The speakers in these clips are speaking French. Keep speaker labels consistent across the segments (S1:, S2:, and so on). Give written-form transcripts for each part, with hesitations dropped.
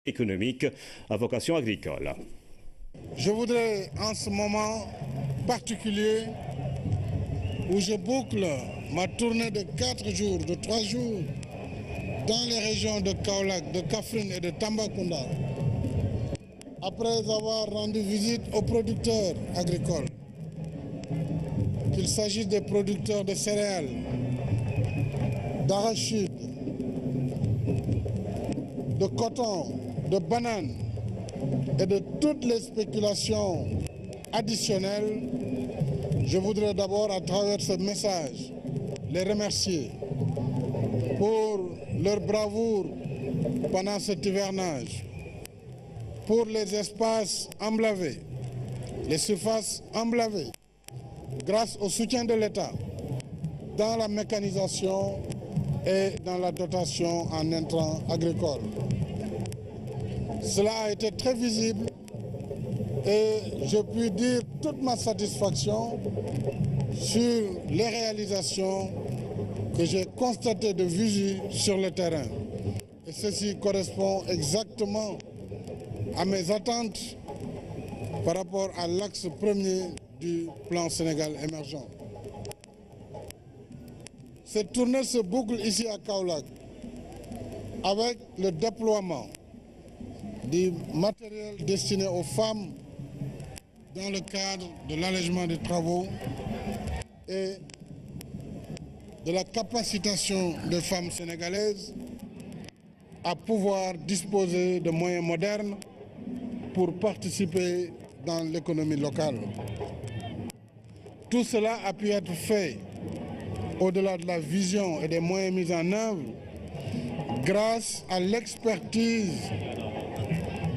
S1: économique à vocation agricole.
S2: Je voudrais en ce moment particulier où je boucle ma tournée de 4 jours, de 3 jours dans les régions de Kaolack, de Kaffrine et de Tambacounda, après avoir rendu visite aux producteurs agricoles, qu'il s'agisse des producteurs de céréales, d'arachides, de coton, de bananes et de toutes les spéculations additionnelles, je voudrais d'abord, à travers ce message, les remercier pour leur bravoure pendant cet hivernage, pour les espaces emblavés, les surfaces emblavées, grâce au soutien de l'État dans la mécanisation et dans la dotation en intrants agricoles. Cela a été très visible et je puis dire toute ma satisfaction sur les réalisations que j'ai constatées de visu sur le terrain. Et ceci correspond exactement à mes attentes par rapport à l'axe premier du plan Sénégal émergent. Cette tournée se boucle ici à Kaolack avec le déploiement du matériel destiné aux femmes dans le cadre de l'allègement des travaux et de la capacitation des femmes sénégalaises à pouvoir disposer de moyens modernes pour participer dans l'économie locale. Tout cela a pu être fait au-delà de la vision et des moyens mis en œuvre grâce à l'expertise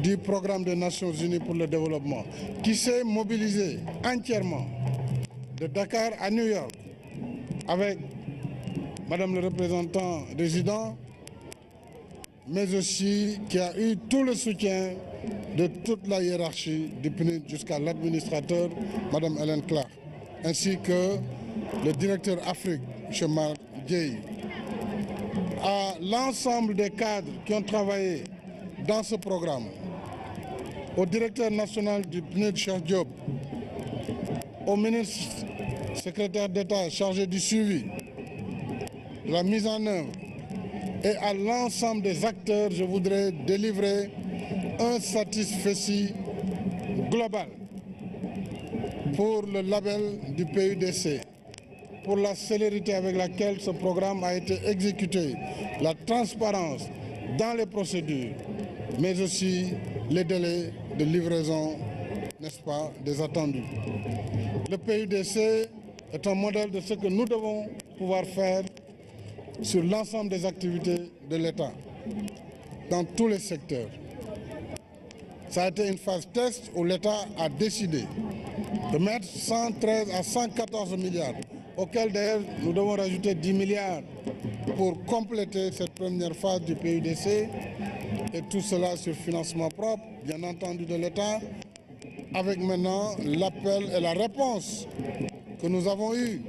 S2: du programme des Nations Unies pour le développement qui s'est mobilisé entièrement de Dakar à New York avec Madame le représentant résident, mais aussi qui a eu tout le soutien de toute la hiérarchie du PNUD jusqu'à l'administrateur, Madame Hélène Clark, ainsi que le directeur Afrique, M. Marc Dieye, à l'ensemble des cadres qui ont travaillé dans ce programme, au directeur national du PNUD, Cheikh Diop, au ministre secrétaire d'État chargé du suivi, de la mise en œuvre, et à l'ensemble des acteurs, je voudrais délivrer un satisfecit global pour le label du PUDC, pour la célérité avec laquelle ce programme a été exécuté, la transparence dans les procédures, mais aussi les délais de livraison, n'est-ce pas, des attendus. Le PUDC est un modèle de ce que nous devons pouvoir faire sur l'ensemble des activités de l'État, dans tous les secteurs. Ça a été une phase test où l'État a décidé de mettre 113 à 114 milliards, auxquels d'ailleurs nous devons rajouter 10 milliards pour compléter cette première phase du PUDC, et tout cela sur financement propre, bien entendu de l'État, avec maintenant l'appel et la réponse que nous avons eue.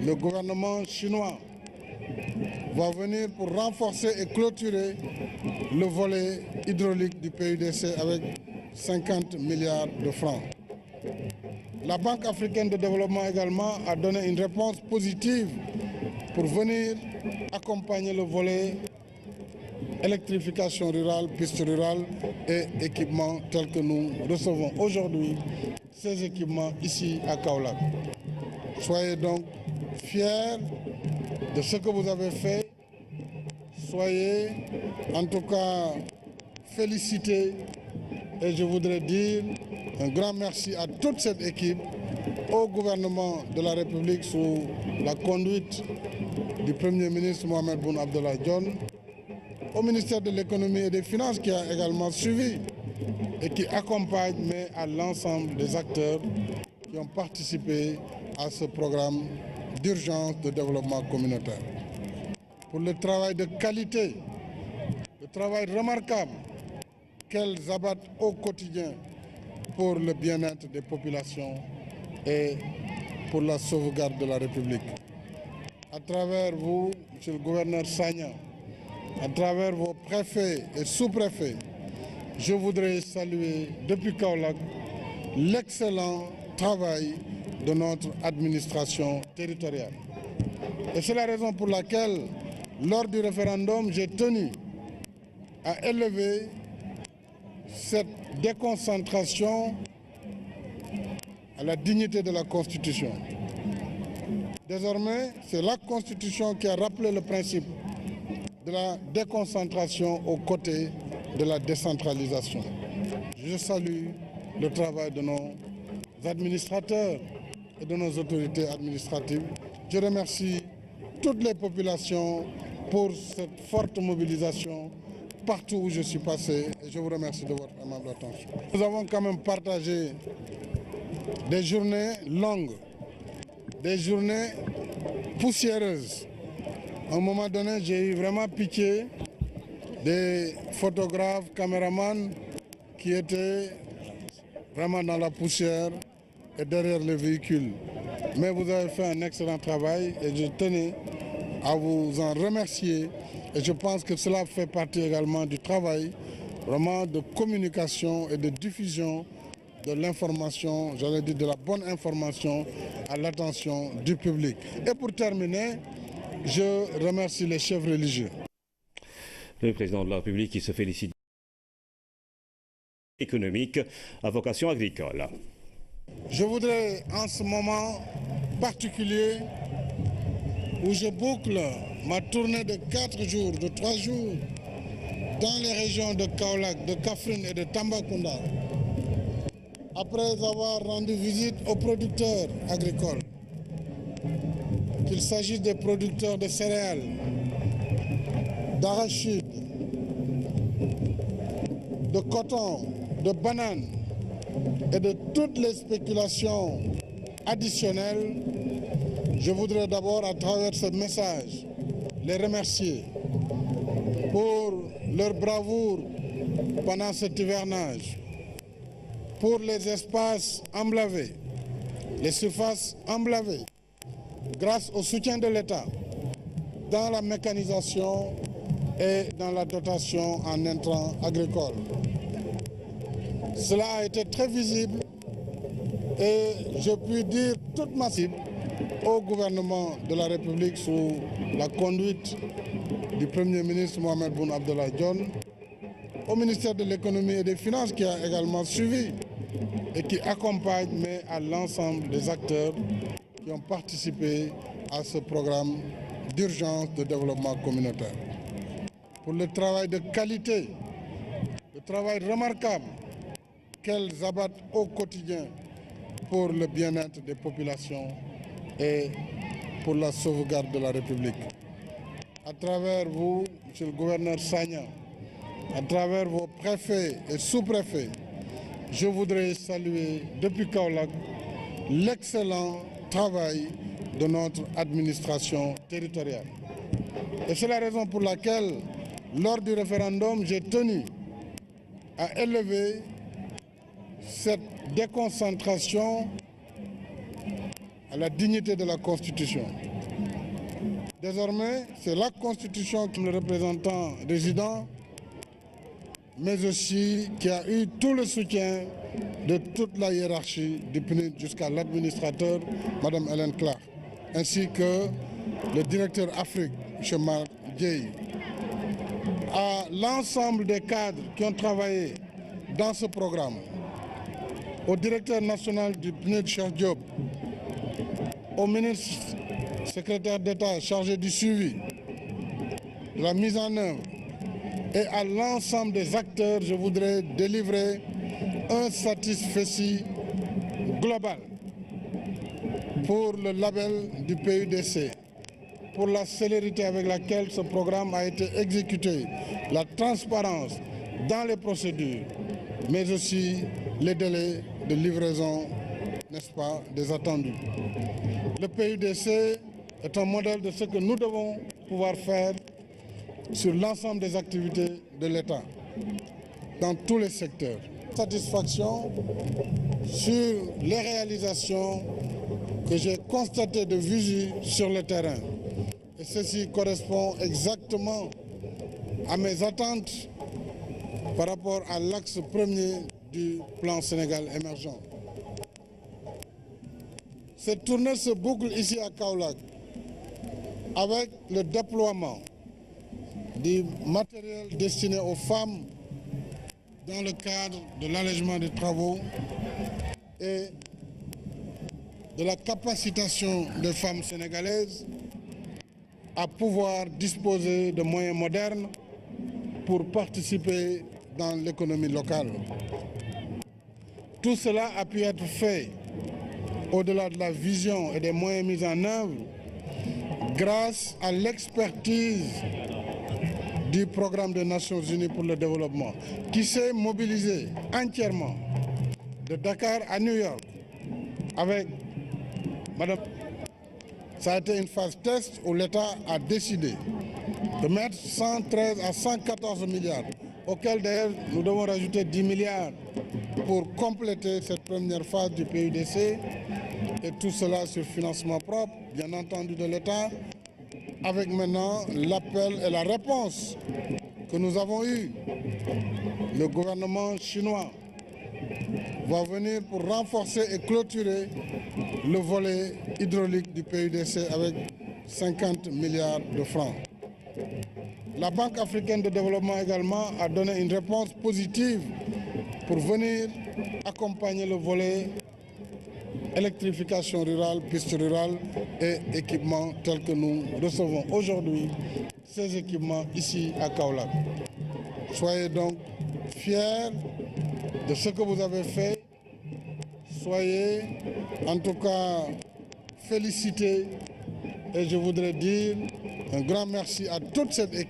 S2: Le gouvernement chinois va venir pour renforcer et clôturer le volet hydraulique du PUDC avec 50 milliards de francs. La Banque africaine de développement également a donné une réponse positive pour venir accompagner le volet électrification rurale, pistes rurales et équipements tels que nous recevons aujourd'hui ces équipements ici à Kaolack. Soyez donc fiers de ce que vous avez fait. Soyez en tout cas félicités et je voudrais dire un grand merci à toute cette équipe, au gouvernement de la République sous la conduite du Premier ministre Mohamed Boun Abdallah Dionne, au ministère de l'économie et des finances qui a également suivi et qui accompagne, mais à l'ensemble des acteurs qui ont participé à ce programme d'urgence de développement communautaire. Pour le travail de qualité, le travail remarquable qu'elles abattent au quotidien pour le bien-être des populations et pour la sauvegarde de la République. À travers vous, Monsieur le gouverneur Sagna, à travers vos préfets et sous-préfets, je voudrais saluer depuis Kaolack l'excellent travail de notre administration territoriale. Et c'est la raison pour laquelle, lors du référendum, j'ai tenu à élever cette déconcentration à la dignité de la Constitution. Désormais, c'est la Constitution qui a rappelé le principe de la déconcentration aux côtés de la décentralisation. Je salue le travail de nos administrateurs et de nos autorités administratives. Je remercie toutes les populations pour cette forte mobilisation partout où je suis passé et je vous remercie de votre aimable attention. Nous avons quand même partagé des journées longues, des journées poussiéreuses. À un moment donné, j'ai eu vraiment pitié des photographes, caméramans qui étaient vraiment dans la poussière et derrière les véhicules. Mais vous avez fait un excellent travail et je tenais à vous en remercier. Et je pense que cela fait partie également du travail vraiment de communication et de diffusion de l'information, j'allais dire de la bonne information à l'attention du public. Et pour terminer, je remercie les chefs religieux.
S1: Le président de la République qui se félicite économique à vocation agricole.
S2: Je voudrais en ce moment particulier où je boucle ma tournée de 4 jours, de 3 jours dans les régions de Kaolack, de Kaffrine et de Tambacounda, après avoir rendu visite aux producteurs agricoles, qu'il s'agisse des producteurs de céréales, d'arachides, de coton, de bananes et de toutes les spéculations additionnelles, je voudrais d'abord, à travers ce message, les remercier pour leur bravoure pendant cet hivernage, pour les espaces emblavés, les surfaces emblavées, grâce au soutien de l'État dans la mécanisation et dans la dotation en intrants agricoles. Cela a été très visible et je puis dire toute ma cible au gouvernement de la République sous la conduite du Premier ministre Mohamed Boun Abdallah Dionne, au ministère de l'économie et des finances qui a également suivi et qui accompagne, mais à l'ensemble des acteurs qui ont participé à ce programme d'urgence de développement communautaire. Pour le travail de qualité, le travail remarquable qu'elles abattent au quotidien pour le bien-être des populations et pour la sauvegarde de la République. À travers vous, Monsieur le gouverneur Sagna, à travers vos préfets et sous-préfets, je voudrais saluer depuis Kaolack l'excellent travail de notre administration territoriale. Et c'est la raison pour laquelle, lors du référendum, j'ai tenu à élever cette déconcentration à la dignité de la Constitution. Désormais, c'est la Constitution qui est le représentant résident, mais aussi qui a eu tout le soutien de toute la hiérarchie du PNUD jusqu'à l'administrateur, Mme Hélène Clark, ainsi que le directeur Afrique, M. Marc Dieye, à l'ensemble des cadres qui ont travaillé dans ce programme, au directeur national du PNUD, Cheikh Diop, au ministre secrétaire d'État chargé du suivi, de la mise en œuvre, et à l'ensemble des acteurs, je voudrais délivrer un satisfecit global pour le label du PUDC, pour la célérité avec laquelle ce programme a été exécuté, la transparence dans les procédures, mais aussi les délais de livraison, n'est-ce pas, des attendus. Le PUDC est un modèle de ce que nous devons pouvoir faire sur l'ensemble des activités de l'État, dans tous les secteurs. Satisfaction sur les réalisations que j'ai constatées de visu sur le terrain. Et ceci correspond exactement à mes attentes par rapport à l'axe premier du plan Sénégal émergent. Cette tournée se boucle ici à Kaolack avec le déploiement du matériel destiné aux femmes dans le cadre de l'allègement des travaux et de la capacitation des femmes sénégalaises à pouvoir disposer de moyens modernes pour participer dans l'économie locale. Tout cela a pu être fait au-delà de la vision et des moyens mis en œuvre grâce à l'expertise du programme des Nations Unies pour le développement qui s'est mobilisé entièrement de Dakar à New York avec Madame. Ça a été une phase test où l'État a décidé de mettre 113 à 114 milliards, auxquels d'ailleurs nous devons rajouter 10 milliards pour compléter cette première phase du PUDC, et tout cela sur financement propre, bien entendu de l'État, avec maintenant l'appel et la réponse que nous avons eue. Le gouvernement chinois va venir pour renforcer et clôturer le volet hydraulique du PUDC avec 50 milliards de francs. La Banque africaine de développement également a donné une réponse positive pour venir accompagner le volet électrification rurale, pistes rurales et équipements tels que nous recevons aujourd'hui ces équipements ici à Kaolack. Soyez donc fiers de ce que vous avez fait. Soyez en tout cas félicités et je voudrais dire un grand merci à toute cette équipe.